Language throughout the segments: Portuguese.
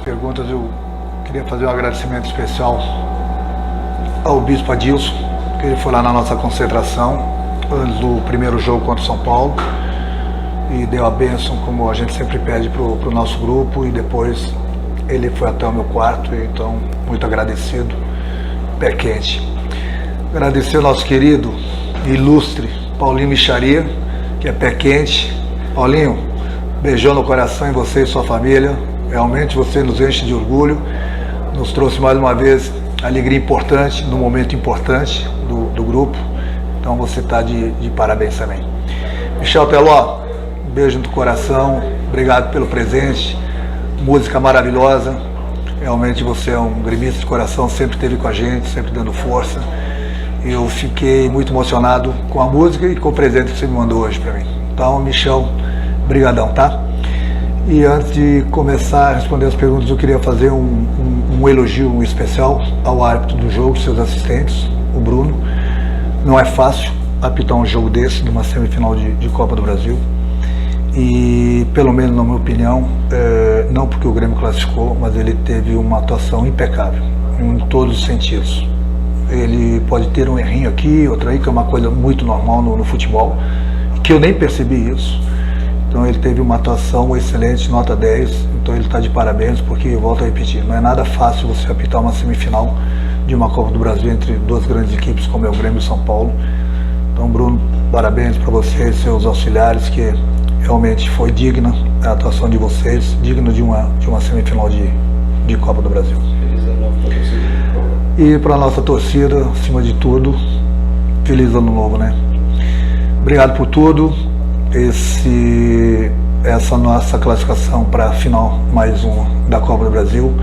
perguntas, eu queria fazer um agradecimento especial ao Bispo Adilson, que ele foi lá na nossa concentração antes do primeiro jogo contra o São Paulo e deu a bênção, como a gente sempre pede para o nosso grupo, e depois ele foi até o meu quarto, então muito agradecido, pé quente. Agradecer ao nosso querido e ilustre Paulinho Micharia, que é pé quente. Paulinho, beijão no coração em você e sua família, realmente você nos enche de orgulho, nos trouxe mais uma vez alegria importante, num momento importante do grupo, então você está de parabéns também. Michel Teló, beijo no coração, obrigado pelo presente, música maravilhosa, realmente você é um gremista de coração, sempre esteve com a gente, sempre dando força. Eu fiquei muito emocionado com a música e com o presente que você me mandou hoje para mim. Então, Michel, brigadão, tá? E antes de começar a responder as perguntas, eu queria fazer um elogio especial ao árbitro do jogo, seus assistentes, o Bruno. Não é fácil apitar um jogo desse, numa semifinal de Copa do Brasil. E, pelo menos na minha opinião, não porque o Grêmio classificou, mas ele teve uma atuação impecável, em todos os sentidos. Ele pode ter um errinho aqui, outro aí, que é uma coisa muito normal no futebol, que eu nem percebi isso. Então ele teve uma atuação excelente, nota 10, então ele está de parabéns, porque, volto a repetir, não é nada fácil você apitar uma semifinal de uma Copa do Brasil entre duas grandes equipes, como é o Grêmio e o São Paulo. Então, Bruno, parabéns para vocês, seus auxiliares, que realmente foi digna a atuação de vocês, digna de uma semifinal de Copa do Brasil. E para a nossa torcida, acima de tudo, feliz ano novo, né? Obrigado por tudo. Essa nossa classificação para a final, mais uma da Copa do Brasil,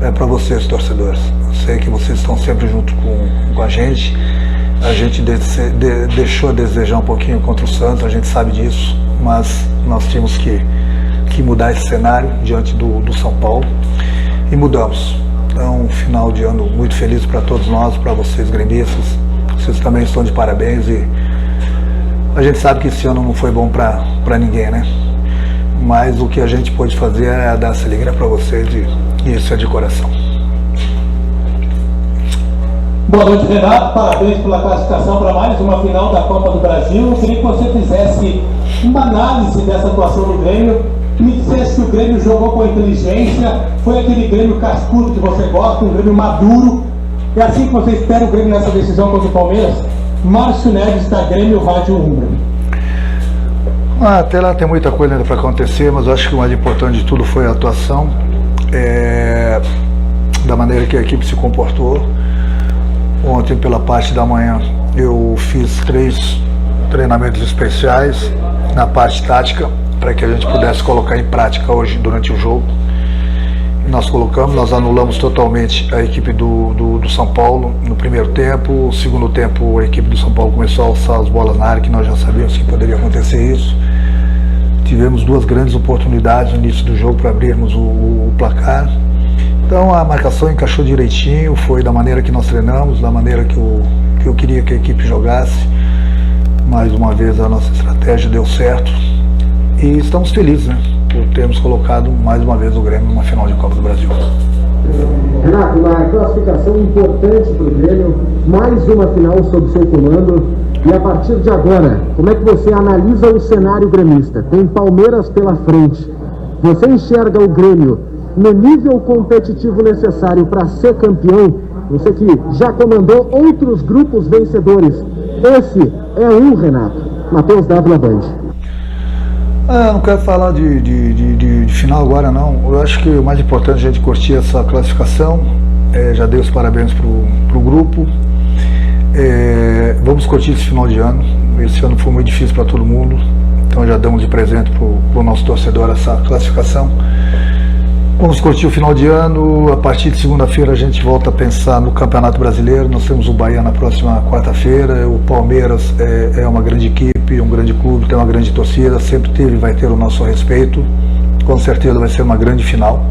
é para vocês, torcedores. Eu sei que vocês estão sempre junto com a gente. A gente deixou a desejar um pouquinho contra o Santos, a gente sabe disso, mas nós tínhamos que mudar esse cenário diante do São Paulo, e mudamos. Então, um final de ano muito feliz para todos nós, para vocês gremistas. Vocês também estão de parabéns, e a gente sabe que esse ano não foi bom para ninguém, né? Mas o que a gente pode fazer é dar essa alegria para vocês, e isso é de coração. Boa noite, Renato. Parabéns pela classificação para mais uma final da Copa do Brasil. Eu queria que você fizesse uma análise dessa atuação do Grêmio, me dissesse que o Grêmio jogou com inteligência, foi aquele Grêmio cascudo que você gosta, um Grêmio maduro. É assim que você espera o Grêmio nessa decisão contra o Palmeiras? Márcio Neves, da Grêmio Rádio Umbra. Até lá tem muita coisa ainda para acontecer, mas eu acho que o mais importante de tudo foi a atuação, da maneira que a equipe se comportou. Ontem, pela parte da manhã, eu fiz 3 treinamentos especiais na parte tática, para que a gente pudesse colocar em prática hoje durante o jogo. E nós anulamos totalmente a equipe do São Paulo no primeiro tempo. No segundo tempo, a equipe do São Paulo começou a alçar as bolas na área, que nós já sabíamos que poderia acontecer isso. Tivemos 2 grandes oportunidades no início do jogo para abrirmos o placar. Então a marcação encaixou direitinho, foi da maneira que nós treinamos, da maneira que eu queria que a equipe jogasse. Mais uma vez a nossa estratégia deu certo. E estamos felizes, né, por termos colocado mais uma vez o Grêmio numa final de Copa do Brasil. Renato, uma classificação importante para o Grêmio, mais uma final sob seu comando. E a partir de agora, como é que você analisa o cenário gremista? Tem Palmeiras pela frente. Você enxerga o Grêmio no nível competitivo necessário para ser campeão? Você que já comandou outros grupos vencedores. Esse é um, Renato. Matheus Dávila, Band. Não quero falar de final agora, não. Eu acho que o mais importante é a gente curtir essa classificação. Já dei os parabéns pro grupo. Vamos curtir esse final de ano. Esse ano foi muito difícil para todo mundo, então já damos de presente pro nosso torcedor essa classificação. Vamos curtir o final de ano. A partir de segunda-feira a gente volta a pensar no Campeonato Brasileiro. Nós temos o Bahia na próxima quarta-feira. O Palmeiras é uma grande equipe, um grande clube, tem uma grande torcida, sempre teve e vai ter o nosso respeito. Com certeza vai ser uma grande final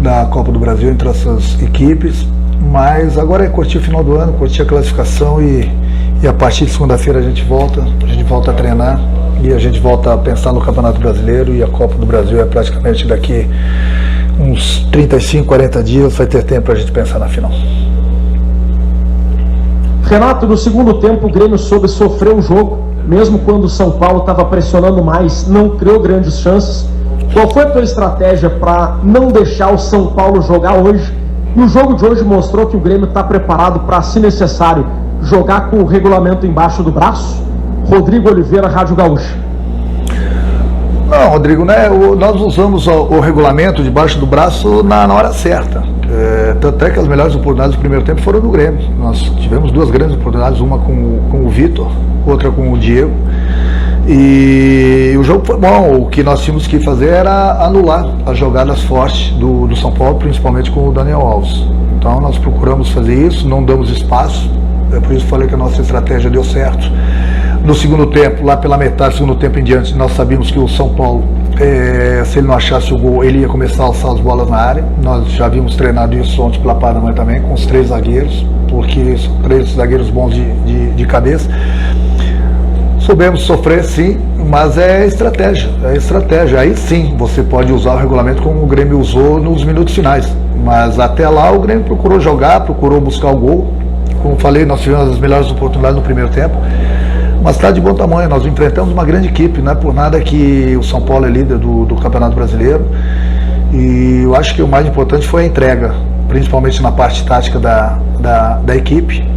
da Copa do Brasil entre essas equipes. Mas agora é curtir o final do ano, curtir a classificação, e a partir de segunda-feira a gente volta a treinar e a gente volta a pensar no Campeonato Brasileiro, e a Copa do Brasil é praticamente daqui uns 35, 40 dias vai ter tempo para a gente pensar na final. Renato, no segundo tempo o Grêmio soube sofrer o jogo, mesmo quando o São Paulo estava pressionando mais, não criou grandes chances. Qual foi a tua estratégia para não deixar o São Paulo jogar hoje? E o jogo de hoje mostrou que o Grêmio está preparado para, se necessário, jogar com o regulamento embaixo do braço? Rodrigo Oliveira, Rádio Gaúcha. Não, Rodrigo, né? Nós usamos o regulamento debaixo do braço na hora certa. Tanto é que as melhores oportunidades do primeiro tempo foram do Grêmio. Nós tivemos duas grandes oportunidades, uma com o Vitor, outra com o Diego. E o jogo foi bom. O que nós tínhamos que fazer era anular as jogadas fortes do São Paulo, principalmente com o Daniel Alves. Então nós procuramos fazer isso, não damos espaço. É por isso que falei que a nossa estratégia deu certo. No segundo tempo, lá pela metade do segundo tempo em diante, nós sabíamos que o São Paulo, se ele não achasse o gol, ele ia começar a alçar as bolas na área. Nós já havíamos treinado isso ontem pela Paraná também, com os 3 zagueiros, porque são 3 zagueiros bons de cabeça. Soubemos sofrer, sim, mas é estratégia. Aí sim você pode usar o regulamento como o Grêmio usou nos minutos finais. Mas até lá o Grêmio procurou jogar, procurou buscar o gol. Como falei, nós tivemos as melhores oportunidades no primeiro tempo. Mas está de bom tamanho, nós enfrentamos uma grande equipe, não é por nada que o São Paulo é líder do Campeonato Brasileiro. E eu acho que o mais importante foi a entrega, principalmente na parte tática da equipe.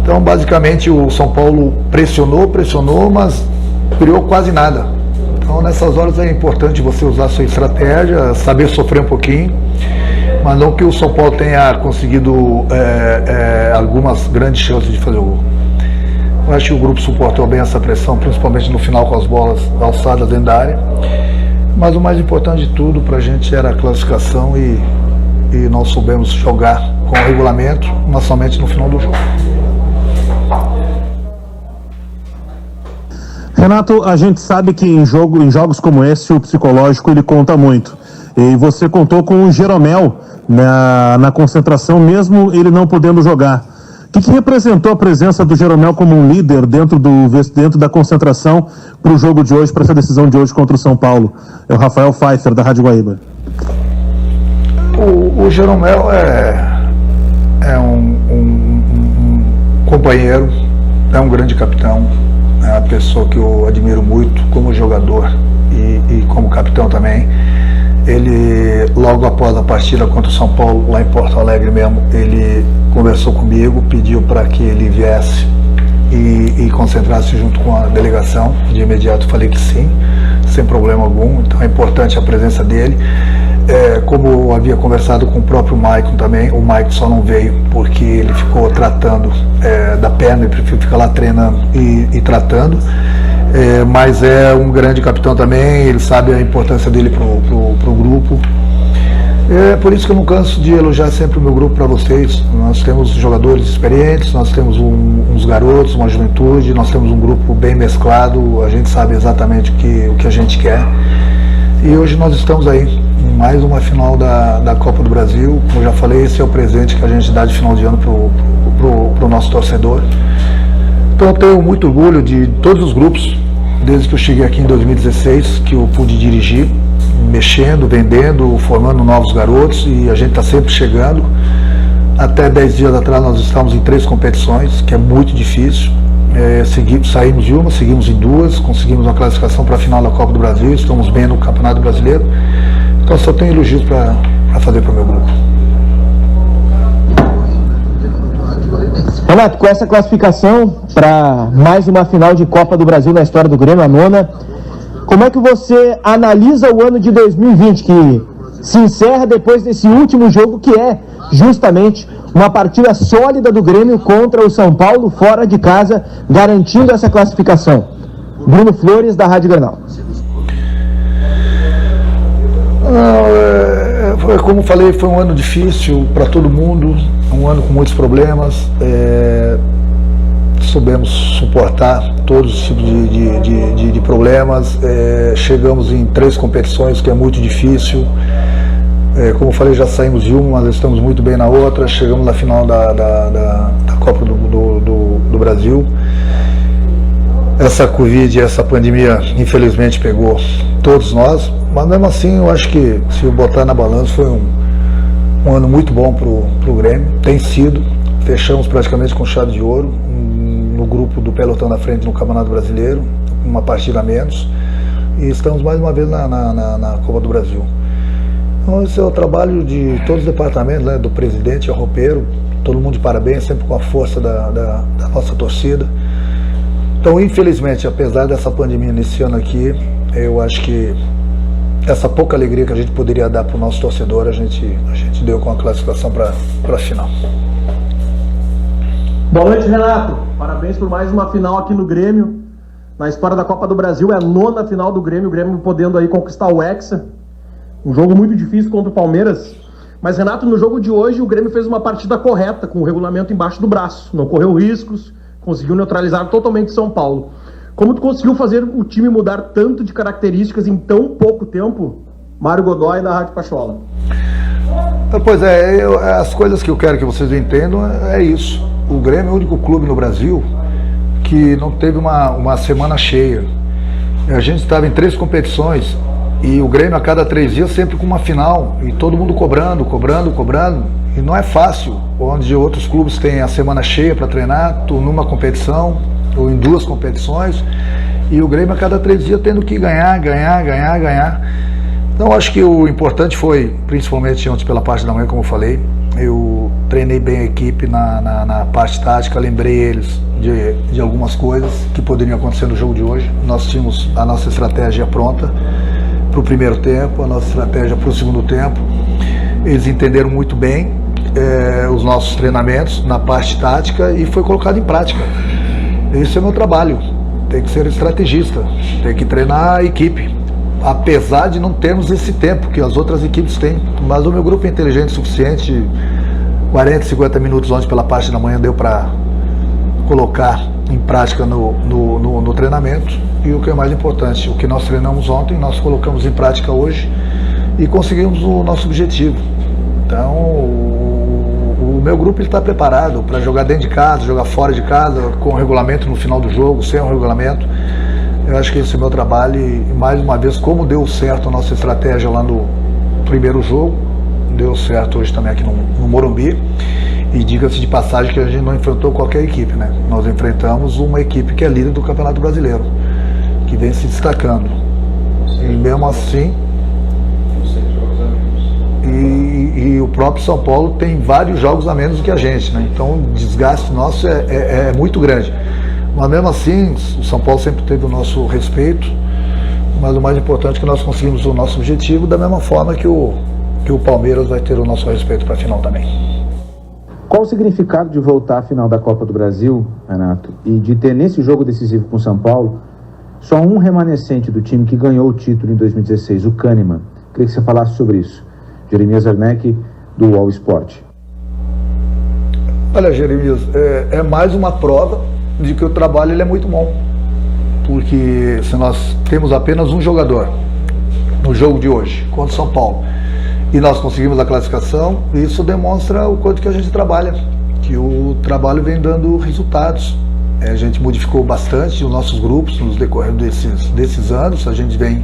Então, basicamente, o São Paulo pressionou, mas criou quase nada. Então, nessas horas é importante você usar a sua estratégia, saber sofrer um pouquinho, mas não que o São Paulo tenha conseguido algumas grandes chances de fazer o gol. Eu acho que o grupo suportou bem essa pressão, principalmente no final com as bolas alçadas dentro da área. Mas o mais importante de tudo para a gente era a classificação e nós soubemos jogar com o regulamento, mas somente no final do jogo. Renato, a gente sabe que em jogos como esse o psicológico ele conta muito. E você contou com o Jeromel na concentração, mesmo ele não podendo jogar. O que representou a presença do Jeromel como um líder dentro da concentração para o jogo de hoje, para essa decisão de hoje contra o São Paulo? É o Rafael Pfeiffer, da Rádio Guaíba. O Jeromel é um companheiro, é um grande capitão, é uma pessoa que eu admiro muito como jogador e como capitão também. Ele, logo após a partida contra o São Paulo, lá em Porto Alegre mesmo, ele conversou comigo, pediu para que ele viesse e concentrasse junto com a delegação. De imediato falei que sim, sem problema algum. Então é importante a presença dele. Como eu havia conversado com o próprio Maicon também, o Maicon só não veio porque ele ficou tratando da perna e prefiro ficar lá treinando e tratando. Mas é um grande capitão também, ele sabe a importância dele pro grupo. É por isso que eu não canso de elogiar sempre o meu grupo para vocês. Nós temos jogadores experientes, nós temos uns garotos, uma juventude, nós temos um grupo bem mesclado, a gente sabe exatamente o que a gente quer. E hoje nós estamos aí, em mais uma final da Copa do Brasil. Como eu já falei, esse é o presente que a gente dá de final de ano pro nosso torcedor. Então eu tenho muito orgulho de todos os grupos, desde que eu cheguei aqui em 2016, que eu pude dirigir, mexendo, vendendo, formando novos garotos, e a gente está sempre chegando. Até 10 dias atrás nós estávamos em 3 competições, que é muito difícil. Saímos de uma, seguimos em 2, conseguimos uma classificação para a final da Copa do Brasil, estamos bem no Campeonato Brasileiro. Então só tenho elogios para fazer para o meu grupo. Renato, com essa classificação para mais uma final de Copa do Brasil na história do Grêmio, a 9ª, como é que você analisa o ano de 2020, que se encerra depois desse último jogo, que é justamente uma partida sólida do Grêmio contra o São Paulo, fora de casa, garantindo essa classificação? Bruno Flores, da Rádio Grenal. Como falei, foi um ano difícil para todo mundo, um ano com muitos problemas. Soubemos suportar todos os tipos de problemas. Chegamos em 3 competições, que é muito difícil. Como falei, já saímos de uma, mas estamos muito bem na outra. Chegamos na final da Copa do Brasil. essa Covid, essa pandemia, infelizmente pegou todos nós, mas mesmo assim eu acho que, se eu botar na balança, foi um ano muito bom pro Grêmio, tem sido, fechamos praticamente com chave de ouro, no grupo do pelotão da frente no Campeonato Brasileiro, uma partida a menos, e estamos mais uma vez na Copa do Brasil. Então esse é o trabalho de todos os departamentos, né, do presidente ao roupeiro, todo mundo de parabéns, sempre com a força da nossa torcida. Então, infelizmente, apesar dessa pandemia nesse ano aqui, eu acho que essa pouca alegria que a gente poderia dar para o nosso torcedor, a gente deu com a classificação para a final. Boa noite, Renato. Parabéns por mais uma final aqui no Grêmio. Na história da Copa do Brasil, é a 9ª final do Grêmio, o Grêmio podendo aí conquistar o Hexa. Um jogo muito difícil contra o Palmeiras. Mas, Renato, no jogo de hoje, o Grêmio fez uma partida correta, com o regulamento embaixo do braço. Não correu riscos, conseguiu neutralizar totalmente São Paulo. Como tu conseguiu fazer o time mudar tanto de características em tão pouco tempo? Mário Godoy, da Rádio Pachola. Pois as coisas que eu quero que vocês entendam é isso. O Grêmio é o único clube no Brasil que não teve uma semana cheia. A gente estava em 3 competições e o Grêmio a cada 3 dias sempre com uma final e todo mundo cobrando. E não é fácil, onde outros clubes têm a semana cheia para treinar, numa competição ou em 2 competições, e o Grêmio a cada 3 dias tendo que ganhar. Então acho que o importante foi, principalmente ontem pela parte da manhã, como eu falei, eu treinei bem a equipe na parte tática, lembrei eles de algumas coisas que poderiam acontecer no jogo de hoje. Nós tínhamos a nossa estratégia pronta para o primeiro tempo, a nossa estratégia para o segundo tempo. Eles entenderam muito bem os nossos treinamentos na parte tática e foi colocado em prática. Esse é o meu trabalho, tem que ser estrategista, tem que treinar a equipe, apesar de não termos esse tempo que as outras equipes têm, mas o meu grupo é inteligente o suficiente, 40, 50 minutos ontem pela parte da manhã deu para colocar em prática no treinamento, e o que é mais importante, o que nós treinamos ontem, nós colocamos em prática hoje e conseguimos o nosso objetivo. Então, o meu grupo está preparado para jogar dentro de casa, jogar fora de casa, com o regulamento no final do jogo, sem o regulamento. Eu acho que esse é o meu trabalho e, mais uma vez, como deu certo a nossa estratégia lá no primeiro jogo, deu certo hoje também aqui no Morumbi. E diga-se de passagem que a gente não enfrentou qualquer equipe, né? Nós enfrentamos uma equipe que é líder do Campeonato Brasileiro, que vem se destacando. E mesmo assim... E o próprio São Paulo tem vários jogos a menos do que a gente, né? Então o desgaste nosso é muito grande. Mas mesmo assim, o São Paulo sempre teve o nosso respeito, mas o mais importante é que nós conseguimos o nosso objetivo, da mesma forma que o Palmeiras vai ter o nosso respeito para a final também. Qual o significado de voltar à final da Copa do Brasil, Renato, e de ter nesse jogo decisivo com o São Paulo só um remanescente do time que ganhou o título em 2016, o Kahneman? Queria que você falasse sobre isso. Jeremias Werneck, do All Sport. Olha, Jeremias, é mais uma prova de que o trabalho ele é muito bom, porque se nós temos apenas um jogador no jogo de hoje contra o São Paulo e nós conseguimos a classificação, isso demonstra o quanto que a gente trabalha, que o trabalho vem dando resultados. A gente modificou bastante os nossos grupos nos decorrer desses anos, a gente vem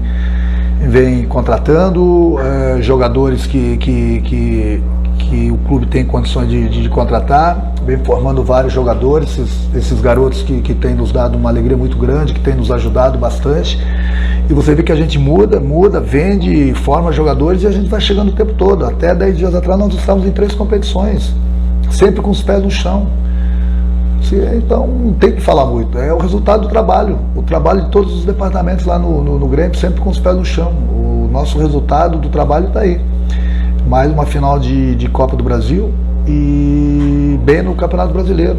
contratando jogadores que o clube tem condições de contratar, vem formando vários jogadores, esses garotos que têm nos dado uma alegria muito grande, que têm nos ajudado bastante, e você vê que a gente muda, vende, forma jogadores, e a gente vai chegando o tempo todo. Até 10 dias atrás nós estávamos em 3 competições, sempre com os pés no chão. Então não tem que falar muito, é o resultado do trabalho, o trabalho de todos os departamentos lá no Grêmio, sempre com os pés no chão. O nosso resultado do trabalho está aí. Mais uma final de Copa do Brasil e bem no Campeonato Brasileiro.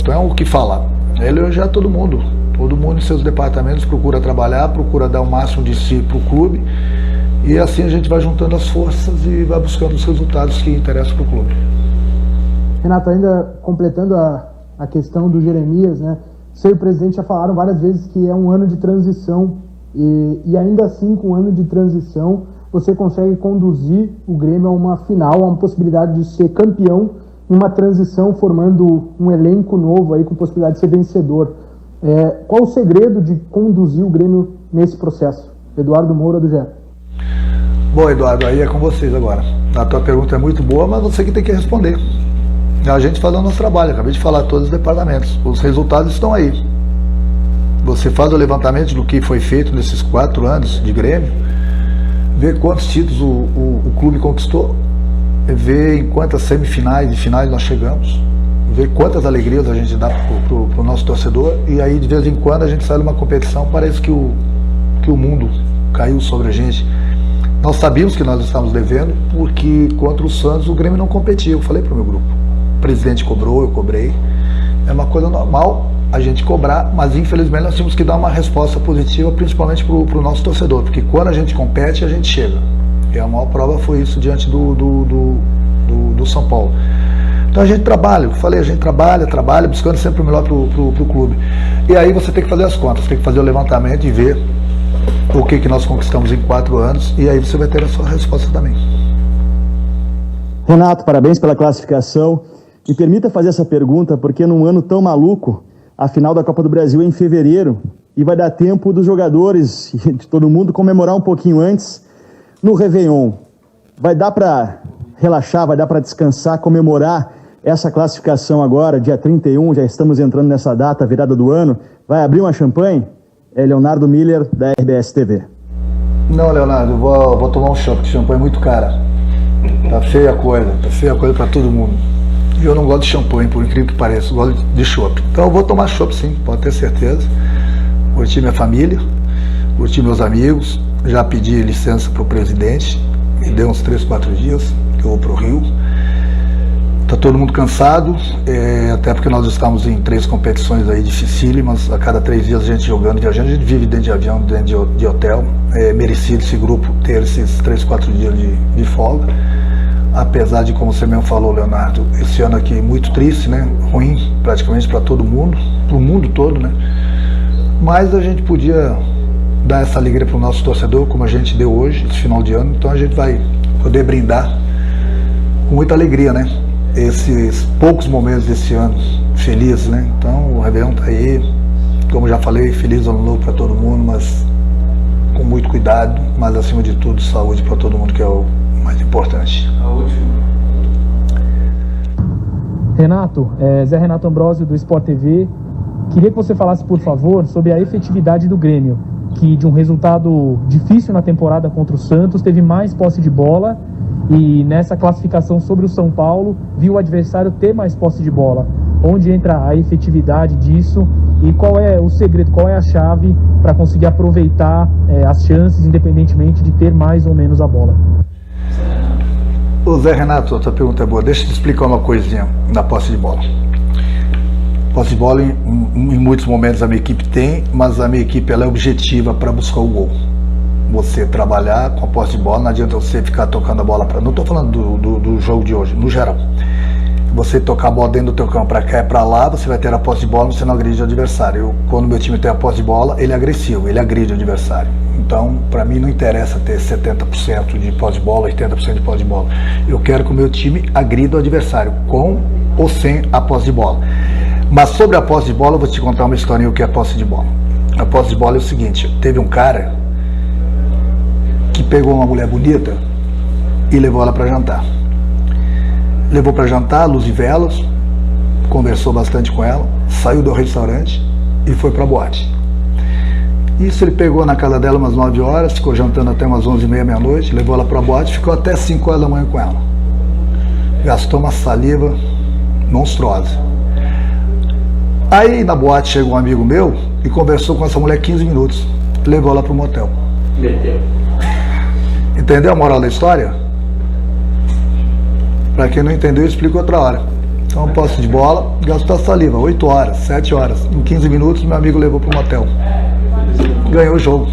Então é o que falar, é elogiar todo mundo em seus departamentos procura trabalhar, procura dar o máximo de si para o clube, e assim a gente vai juntando as forças e vai buscando os resultados que interessam para o clube. Renato, ainda completando a questão do Jeremias, né? Você e o presidente já falaram várias vezes que é um ano de transição, e ainda assim, com um ano de transição, você consegue conduzir o Grêmio a uma final, a uma possibilidade de ser campeão, uma transição formando um elenco novo aí com possibilidade de ser vencedor. Qual o segredo de conduzir o Grêmio nesse processo? Eduardo Moura, do GE. Bom, Eduardo, aí é com vocês agora. A tua pergunta é muito boa, mas você que tem que responder. A gente faz o nosso trabalho, acabei de falar todos os departamentos. Os resultados estão aí. Você faz o levantamento do que foi feito nesses 4 anos de Grêmio, vê quantos títulos o clube conquistou, vê em quantas semifinais e finais nós chegamos, vê quantas alegrias a gente dá pro nosso torcedor, e aí de vez em quando a gente sai numa competição, parece que o mundo caiu sobre a gente. Nós sabíamos que nós estávamos devendo, porque contra o Santos o Grêmio não competia. Eu falei pro meu grupo, o presidente cobrou, eu cobrei, é uma coisa normal a gente cobrar, mas infelizmente nós tínhamos que dar uma resposta positiva, principalmente pro nosso torcedor, porque quando a gente compete, a gente chega. E a maior prova foi isso diante do São Paulo. Então a gente trabalha, eu falei, a gente trabalha, buscando sempre o melhor pro clube. E aí você tem que fazer as contas, tem que fazer o levantamento e ver o que nós conquistamos em 4 anos, e aí você vai ter a sua resposta também. Renato, parabéns pela classificação. Me permita fazer essa pergunta, porque num ano tão maluco, a final da Copa do Brasil é em fevereiro, e vai dar tempo dos jogadores e de todo mundo comemorar um pouquinho antes no Réveillon. Vai dar para relaxar, vai dar para descansar, comemorar essa classificação agora, dia 31, já estamos entrando nessa data, virada do ano. Vai abrir uma champanhe? É Leonardo Miller, da RBS TV. Não, Leonardo, eu vou tomar um chopp, champanhe é muito cara. Tá feia a coisa para todo mundo. E eu não gosto de champanhe, por incrível que pareça, eu gosto de chopp. Então eu vou tomar chopp sim, pode ter certeza. Curti minha família, curti meus amigos, já pedi licença pro presidente, me deu uns 3, 4 dias, que eu vou pro Rio. Tá todo mundo cansado, até porque nós estamos em 3 competições aí dificílimas, a cada 3 dias a gente jogando, viajando, a gente vive dentro de avião, dentro de hotel. É merecido esse grupo ter esses 3, 4 dias de folga. Apesar de, como você mesmo falou, Leonardo, esse ano aqui muito triste, né? Ruim praticamente para todo mundo, para o mundo todo, né? Mas a gente podia dar essa alegria para o nosso torcedor, como a gente deu hoje, esse final de ano. Então a gente vai poder brindar com muita alegria, né? Esses poucos momentos desse ano felizes, né? Então o Réveillon tá aí, como já falei, feliz ano novo para todo mundo, mas com muito cuidado, mas acima de tudo saúde para todo mundo, que é o mais importante. Renato, Zé Renato Ambrosio do Sport TV, queria que você falasse, por favor, sobre a efetividade do Grêmio, que de um resultado difícil na temporada contra o Santos, teve mais posse de bola, e nessa classificação sobre o São Paulo, viu o adversário ter mais posse de bola. Onde entra a efetividade disso e qual é o segredo, qual é a chave para conseguir aproveitar as chances, independentemente de ter mais ou menos a bola? Ô Zé Renato, a tua pergunta é boa. Deixa eu te explicar uma coisinha na posse de bola. Posse de bola, em muitos momentos a minha equipe tem, mas a minha equipe ela é objetiva para buscar o gol. Você trabalhar com a posse de bola, não adianta você ficar tocando a bola para. Não estou falando do jogo de hoje, no geral. Você tocar a bola dentro do teu campo para cá e para lá, você vai ter a posse de bola, você não agride o adversário. Quando o meu time tem a posse de bola, ele é agressivo, ele agride o adversário. Então, para mim não interessa ter 70% de posse de bola, 80% de posse de bola. Eu quero que o meu time agrida o adversário, com ou sem a posse de bola. Mas sobre a posse de bola, eu vou te contar uma historinha o que é a posse de bola. A posse de bola é o seguinte, teve um cara que pegou uma mulher bonita e levou ela para jantar. Levou para jantar, luz e velas, conversou bastante com ela, saiu do restaurante e foi para a boate. Isso ele pegou na casa dela umas 9 horas, ficou jantando até umas 11h30, meia-noite, levou ela para a boate, ficou até 5 horas da manhã com ela. Gastou uma saliva monstruosa. Aí na boate chegou um amigo meu e conversou com essa mulher 15 minutos, levou ela para o motel. Entendeu a moral da história? Para quem não entendeu, eu explico outra hora. Então, posse de bola, gastou a saliva, 8 horas, 7 horas. Em 15 minutos, meu amigo levou para o motel. Ganhou o jogo.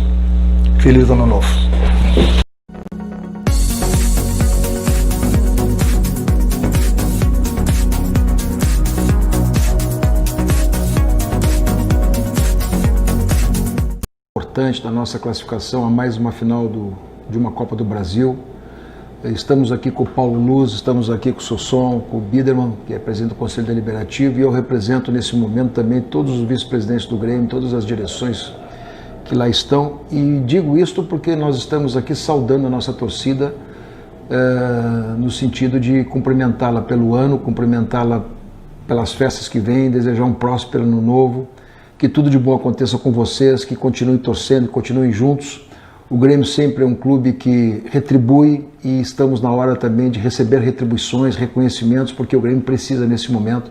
Feliz ano novo. Importante da nossa classificação a mais uma final de uma Copa do Brasil. Estamos aqui com o Paulo Luz, estamos aqui com o Sosson, com o Biderman, que é presidente do Conselho Deliberativo, e eu represento nesse momento também todos os vice-presidentes do Grêmio, todas as direções que lá estão, e digo isto porque nós estamos aqui saudando a nossa torcida no sentido de cumprimentá-la pelo ano, cumprimentá-la pelas festas que vêm, desejar um próspero ano novo, que tudo de bom aconteça com vocês, que continuem torcendo, que continuem juntos. O Grêmio sempre é um clube que retribui e estamos na hora também de receber retribuições, reconhecimentos, porque o Grêmio precisa nesse momento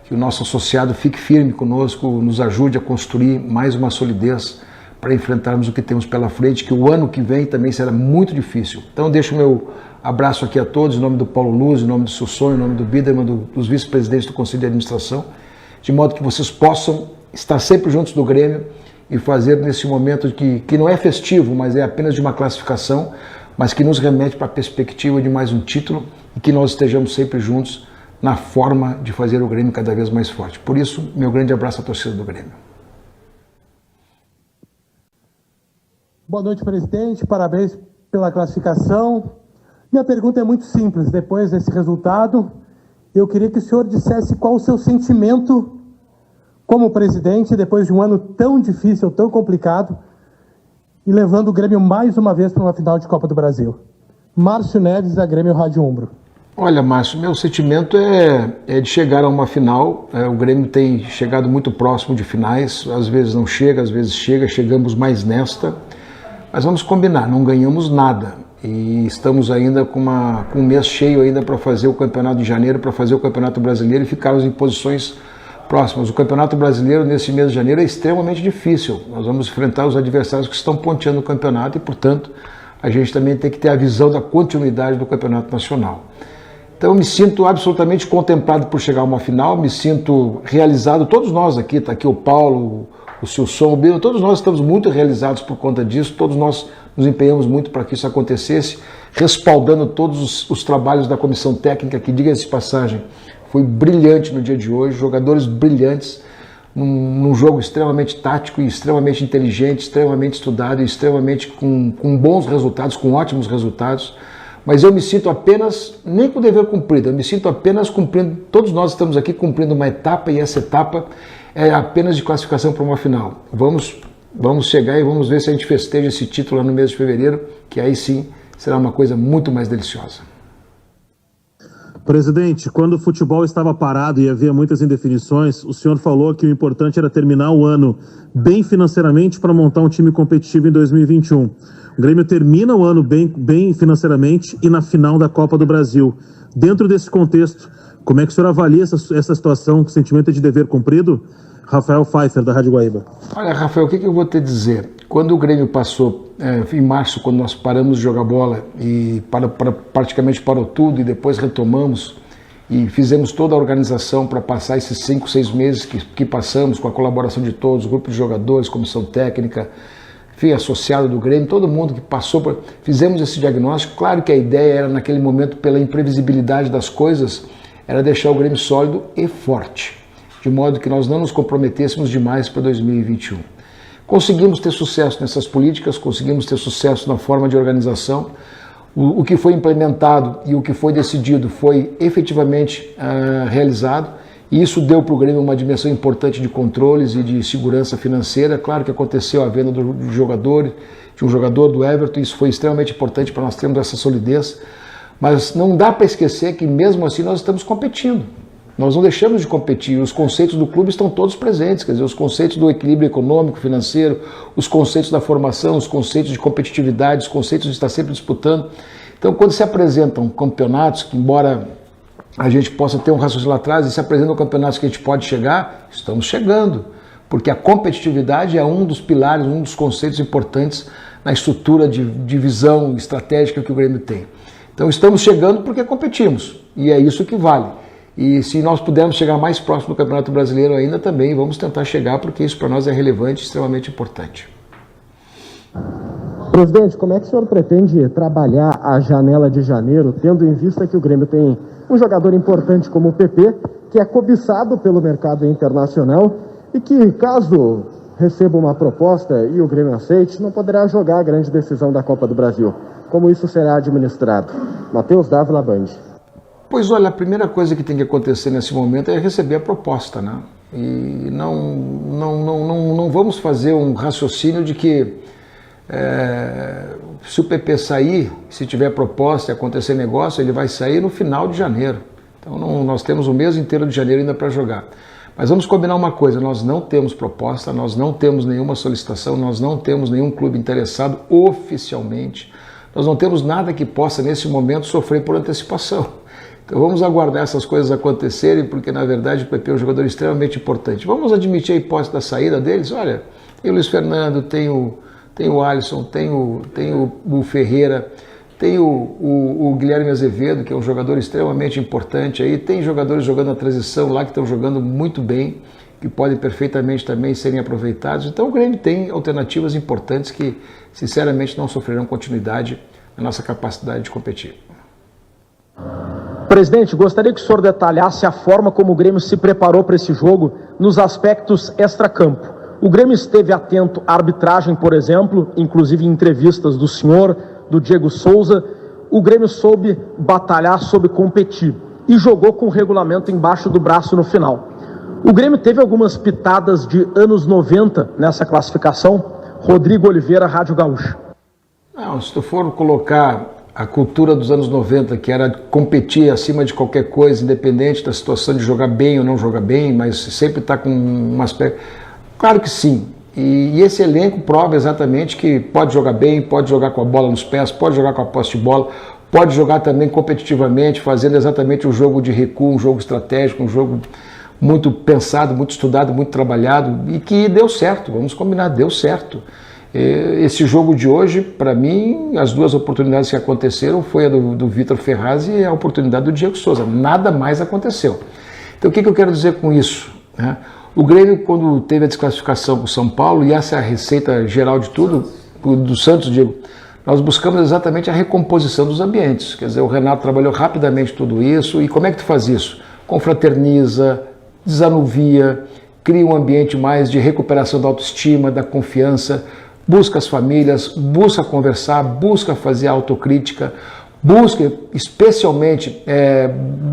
que o nosso associado fique firme conosco, nos ajude a construir mais uma solidez para enfrentarmos o que temos pela frente, que o ano que vem também será muito difícil. Então deixo o meu abraço aqui a todos, em nome do Paulo Luz, em nome do Susson, em nome do Biderman, dos vice-presidentes do Conselho de Administração, de modo que vocês possam estar sempre juntos do Grêmio e fazer nesse momento que não é festivo, mas é apenas de uma classificação, mas que nos remete para a perspectiva de mais um título e que nós estejamos sempre juntos na forma de fazer o Grêmio cada vez mais forte. Por isso, meu grande abraço à torcida do Grêmio. Boa noite, presidente. Parabéns pela classificação. Minha pergunta é muito simples. Depois desse resultado, eu queria que o senhor dissesse qual o seu sentimento como presidente, depois de um ano tão difícil, tão complicado, e levando o Grêmio mais uma vez para uma final de Copa do Brasil. Márcio Neves, da Grêmio Rádio Umbro. Olha, Márcio, meu sentimento é de chegar a uma final. O Grêmio tem chegado muito próximo de finais, às vezes não chega, às vezes chega, chegamos mais nesta. Mas vamos combinar, não ganhamos nada. E estamos ainda com um mês cheio ainda para fazer o Campeonato de Janeiro, para fazer o Campeonato Brasileiro e ficarmos em posições próximas. O Campeonato Brasileiro nesse mês de janeiro é extremamente difícil. Nós vamos enfrentar os adversários que estão ponteando o campeonato e, portanto, a gente também tem que ter a visão da continuidade do Campeonato Nacional. Então eu me sinto absolutamente contemplado por chegar a uma final, me sinto realizado, todos nós aqui, está aqui o Paulo, o Silson, o Bino, todos nós estamos muito realizados por conta disso, todos nós nos empenhamos muito para que isso acontecesse, respaldando todos os trabalhos da comissão técnica, que, diga-se de passagem, foi brilhante no dia de hoje, jogadores brilhantes, num jogo extremamente tático e extremamente inteligente, extremamente estudado e extremamente com bons resultados, com ótimos resultados. Mas eu me sinto apenas, nem com o dever cumprido, eu me sinto apenas cumprindo, todos nós estamos aqui cumprindo uma etapa e essa etapa é apenas de classificação para uma final. Vamos chegar e vamos ver se a gente festeja esse título lá no mês de fevereiro, que aí sim será uma coisa muito mais deliciosa. Presidente, quando o futebol estava parado e havia muitas indefinições, o senhor falou que o importante era terminar o ano bem financeiramente para montar um time competitivo em 2021. O Grêmio termina o ano bem financeiramente e na final da Copa do Brasil. Dentro desse contexto, como é que o senhor avalia essa situação? O sentimento de dever cumprido? Rafael Pfeiffer, da Rádio Guaíba. Olha, Rafael, o que eu vou te dizer? Quando o Grêmio passou, em março, quando nós paramos de jogar bola e praticamente parou tudo e depois retomamos e fizemos toda a organização para passar esses 5, 6 meses que passamos com a colaboração de todos, grupo de jogadores, comissão técnica, enfim, associado do Grêmio, todo mundo que passou, fizemos esse diagnóstico. Claro que a ideia era, naquele momento, pela imprevisibilidade das coisas, era deixar o Grêmio sólido e forte, de modo que nós não nos comprometêssemos demais para 2021. Conseguimos ter sucesso nessas políticas, conseguimos ter sucesso na forma de organização. O que foi implementado e o que foi decidido foi efetivamente realizado, e isso deu para o Grêmio uma dimensão importante de controles e de segurança financeira. Claro que aconteceu a venda de um jogador do Everton, isso foi extremamente importante para nós termos essa solidez, mas não dá para esquecer que mesmo assim nós estamos competindo. Nós não deixamos de competir, os conceitos do clube estão todos presentes, quer dizer, os conceitos do equilíbrio econômico, financeiro, os conceitos da formação, os conceitos de competitividade, os conceitos de estar sempre disputando. Então, quando se apresentam campeonatos, que embora a gente possa ter um raciocínio lá atrás, e se apresentam campeonatos que a gente pode chegar, estamos chegando, porque a competitividade é um dos pilares, um dos conceitos importantes na estrutura de visão estratégica que o Grêmio tem. Então, estamos chegando porque competimos, e é isso que vale. E se nós pudermos chegar mais próximo do Campeonato Brasileiro ainda, também vamos tentar chegar, porque isso para nós é relevante e extremamente importante. Presidente, como é que o senhor pretende trabalhar a janela de janeiro, tendo em vista que o Grêmio tem um jogador importante como o PP, que é cobiçado pelo mercado internacional e que, caso receba uma proposta e o Grêmio aceite, não poderá jogar a grande decisão da Copa do Brasil. Como isso será administrado? Matheus Dávila, Band. Pois olha, a primeira coisa que tem que acontecer nesse momento é receber a proposta, né? E não vamos fazer um raciocínio de que se o PP sair, se tiver proposta e acontecer negócio, ele vai sair no final de janeiro. Então nós temos o mês inteiro de janeiro ainda para jogar. Mas vamos combinar uma coisa, nós não temos proposta, nós não temos nenhuma solicitação, nós não temos nenhum clube interessado oficialmente, nós não temos nada que possa nesse momento sofrer por antecipação. Então vamos aguardar essas coisas acontecerem, porque na verdade o PP é um jogador extremamente importante. Vamos admitir a hipótese da saída deles? Olha, tem o Luiz Fernando, tem o Alisson, tem o Ferreira, tem o Guilherme Azevedo, que é um jogador extremamente importante aí, tem jogadores jogando na transição lá que estão jogando muito bem, que podem perfeitamente também serem aproveitados. Então o Grêmio tem alternativas importantes que sinceramente não sofrerão continuidade na nossa capacidade de competir. Presidente, gostaria que o senhor detalhasse a forma como o Grêmio se preparou para esse jogo nos aspectos extracampo. O Grêmio esteve atento à arbitragem, por exemplo, inclusive em entrevistas do senhor, do Diego Souza. O Grêmio soube batalhar, soube competir e jogou com o regulamento embaixo do braço no final. O Grêmio teve algumas pitadas de anos 90 nessa classificação. Rodrigo Oliveira, Rádio Gaúcha. Não, se tu for colocar a cultura dos anos 90, que era competir acima de qualquer coisa, independente da situação de jogar bem ou não jogar bem, mas sempre está com um aspecto... Claro que sim. E esse elenco prova exatamente que pode jogar bem, pode jogar com a bola nos pés, pode jogar com a posse de bola, pode jogar também competitivamente, fazendo exatamente um jogo de recuo, um jogo estratégico, um jogo muito pensado, muito estudado, muito trabalhado, e que deu certo, vamos combinar, deu certo. Esse jogo de hoje, para mim, as duas oportunidades que aconteceram foi a do Vitor Ferraz e a oportunidade do Diego Souza. Nada mais aconteceu. Então o que eu quero dizer com isso? O Grêmio, quando teve a desclassificação com o São Paulo, e essa é a receita geral de tudo, do Santos, digo, nós buscamos exatamente a recomposição dos ambientes. Quer dizer, o Renato trabalhou rapidamente tudo isso, e como é que tu faz isso? Confraterniza, desanuvia, cria um ambiente mais de recuperação da autoestima, da confiança, busca as famílias, busca conversar, busca fazer autocrítica, busca especialmente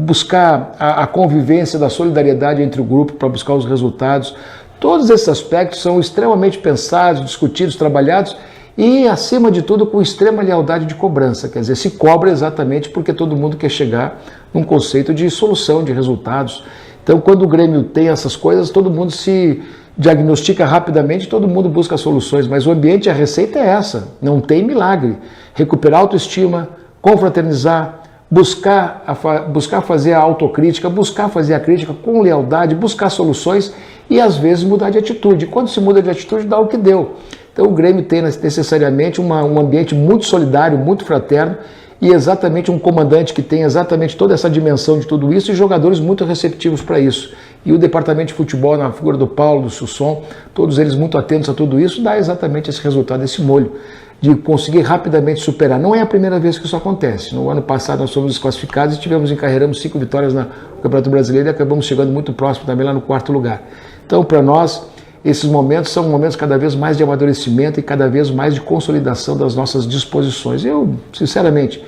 buscar a convivência da solidariedade entre o grupo para buscar os resultados. Todos esses aspectos são extremamente pensados, discutidos, trabalhados e, acima de tudo, com extrema lealdade de cobrança. Quer dizer, se cobra exatamente porque todo mundo quer chegar num conceito de solução, de resultados. Então, quando o Grêmio tem essas coisas, todo mundo se diagnostica rapidamente, todo mundo busca soluções, mas o ambiente, a receita é essa, não tem milagre. Recuperar a autoestima, confraternizar, buscar fazer a autocrítica, buscar fazer a crítica com lealdade, buscar soluções e às vezes mudar de atitude. Quando se muda de atitude, dá o que deu. Então o Grêmio tem necessariamente um ambiente muito solidário, muito fraterno, e exatamente um comandante que tem exatamente toda essa dimensão de tudo isso e jogadores muito receptivos para isso. E o departamento de futebol, na figura do Paulo, do Susson, todos eles muito atentos a tudo isso, dá exatamente esse resultado, esse molho, de conseguir rapidamente superar. Não é a primeira vez que isso acontece. No ano passado nós fomos desclassificados e encarregamos 5 vitórias no Campeonato Brasileiro e acabamos chegando muito próximo também lá no 4º lugar. Então, para nós, esses momentos são momentos cada vez mais de amadurecimento e cada vez mais de consolidação das nossas disposições. Eu, sinceramente,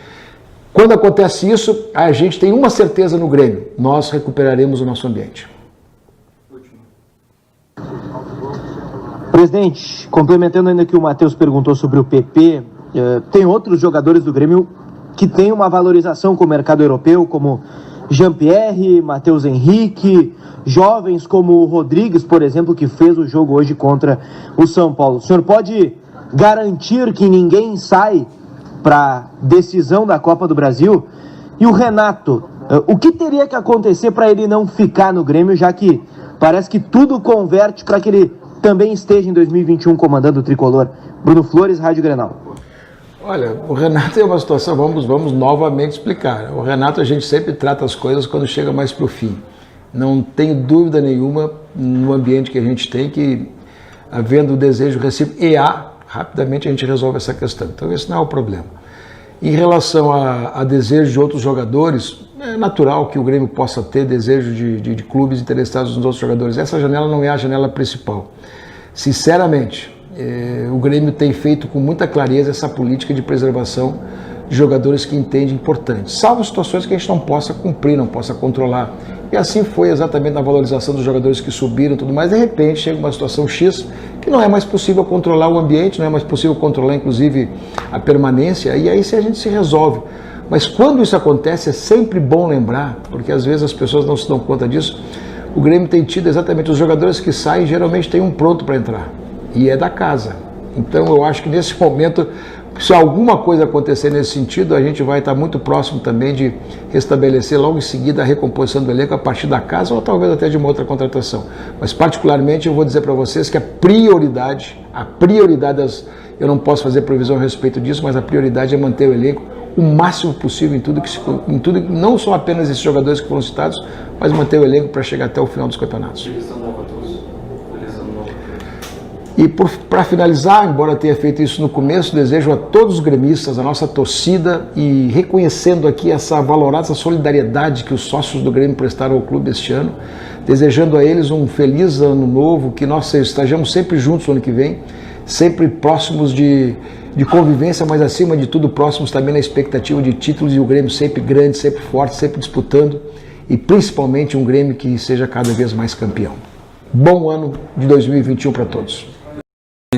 quando acontece isso, a gente tem uma certeza no Grêmio: nós recuperaremos o nosso ambiente. Presidente, complementando ainda que o Matheus perguntou sobre o PP, tem outros jogadores do Grêmio que têm uma valorização com o mercado europeu, como Jean-Pierre, Matheus Henrique, jovens como o Rodrigues, por exemplo, que fez o jogo hoje contra o São Paulo. O senhor pode garantir que ninguém sai para decisão da Copa do Brasil? E o Renato, o que teria que acontecer para ele não ficar no Grêmio, já que parece que tudo converte para que ele também esteja em 2021 comandando o Tricolor? Bruno Flores, Rádio Grenal. Olha, o Renato é uma situação, vamos novamente explicar. O Renato, a gente sempre trata as coisas quando chega mais para o fim. Não tenho dúvida nenhuma no ambiente que a gente tem que, havendo o desejo recíproco rapidamente a gente resolve essa questão. Então esse não é o problema. Em relação a desejo de outros jogadores, é natural que o Grêmio possa ter desejo de clubes interessados nos outros jogadores. Essa janela não é a janela principal. Sinceramente, o Grêmio tem feito com muita clareza essa política de preservação de jogadores que entende importante, salvo situações que a gente não possa cumprir, não possa controlar. E assim foi exatamente na valorização dos jogadores que subiram e tudo mais. De repente chega uma situação X que não é mais possível controlar o ambiente, não é mais possível controlar inclusive a permanência, e aí a gente se resolve. Mas quando isso acontece é sempre bom lembrar, porque às vezes as pessoas não se dão conta disso, o Grêmio tem tido exatamente os jogadores que saem, geralmente tem um pronto para entrar, e é da casa. Então eu acho que nesse momento, se alguma coisa acontecer nesse sentido, a gente vai estar muito próximo também de restabelecer logo em seguida a recomposição do elenco a partir da casa ou talvez até de uma outra contratação. Mas particularmente eu vou dizer para vocês que a prioridade, eu não posso fazer previsão a respeito disso, mas a prioridade é manter o elenco o máximo possível em tudo, não só apenas esses jogadores que foram citados, mas manter o elenco para chegar até o final dos campeonatos. E para finalizar, embora tenha feito isso no começo, desejo a todos os gremistas, a nossa torcida, e reconhecendo aqui essa valorosa solidariedade que os sócios do Grêmio prestaram ao clube este ano, desejando a eles um feliz ano novo, que nós estejamos sempre juntos no ano que vem, sempre próximos de convivência, mas acima de tudo próximos também na expectativa de títulos, e o Grêmio sempre grande, sempre forte, sempre disputando, e principalmente um Grêmio que seja cada vez mais campeão. Bom ano de 2021 para todos.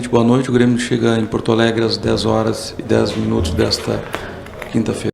Boa noite, o Grêmio chega em Porto Alegre às 10h10 desta quinta-feira.